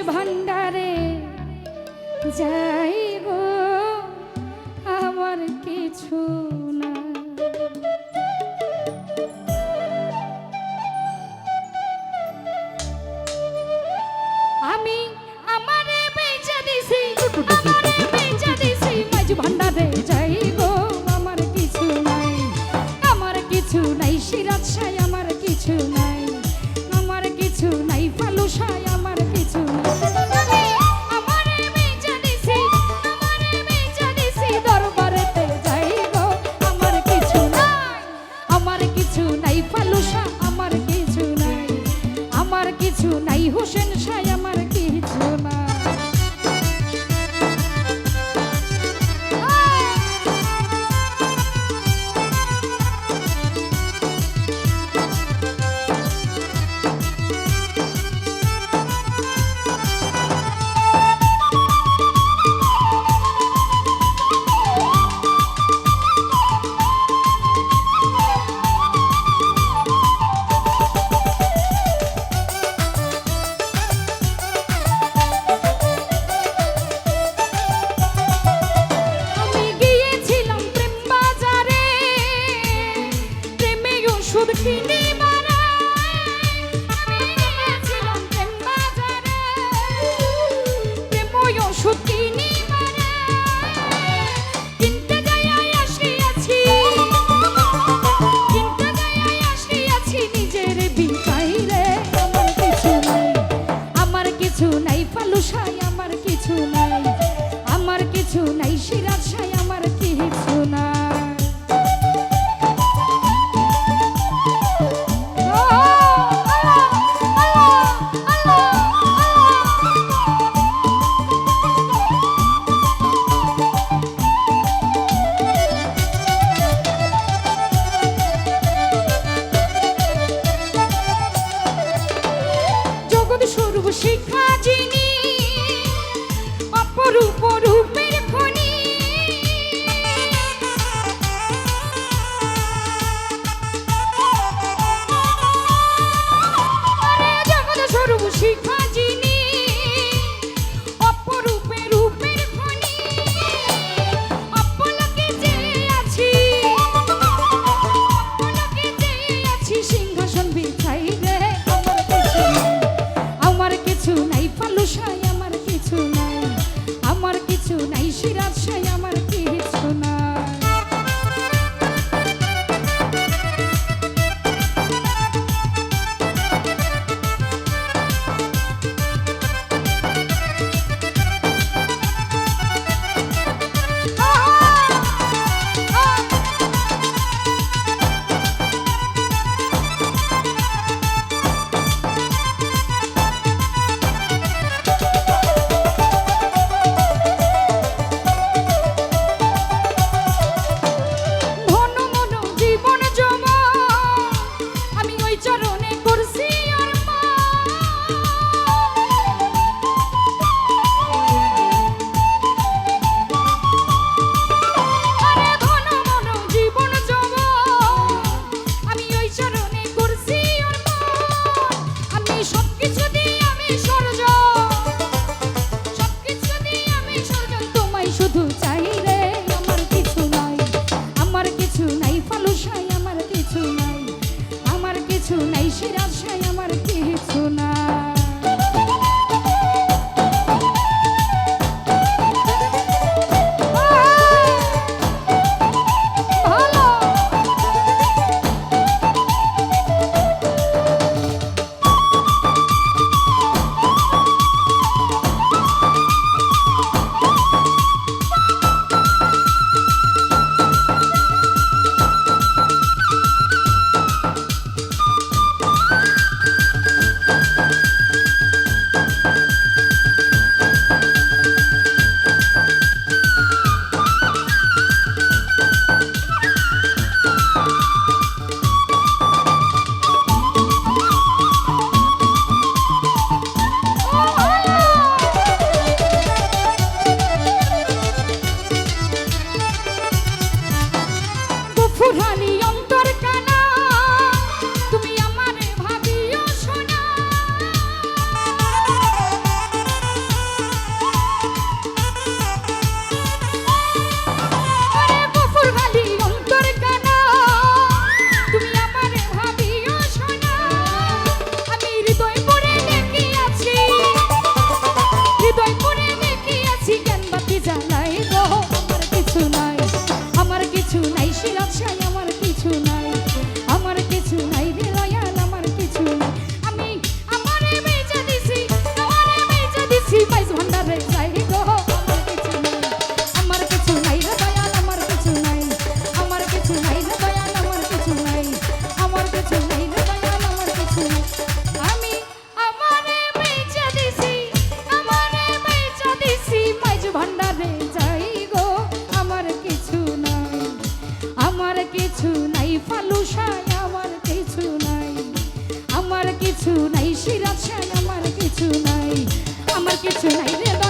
ভান্ডারে যাই গো আমার কিছু না। আমি আমারে বেচা দিছি মাঝ ভান্ডারে যাই গো আমার কিছু নাই, আমার কিছু নাই সিরাজ শাহ আমার কিছু নাই, আমার কিছু নাই ফালু শাহ আমার কিছু নাই। আমারে বেচা দিছি দরবারেতে যাই গো আমার কিছু নাই, আমার কিছু নাই ফালু শাহ আমার কিছু নাই, আমার কিছু নাই হোসেন শাহ আমার কিছু নাই। আমার কিছু নাই সিরাজ শাহ আমার কিছু নাই। জগৎ স্বরূপ শিক্ষা যিনি অপরূপ রূপের খনি, জগৎ স্বরূপ শিক্ষা যিনি অপরূপে রূপের খনি, অপলকে যে আছি সিংহাসন বিছাই রে আমার কিছু নাই ফালু কিছু নাই ফালুসায় আমার কিছু নাই আমার কিছু নাই সিরাজ সাই আমার কিছু নাই আমার কিছু নাই রে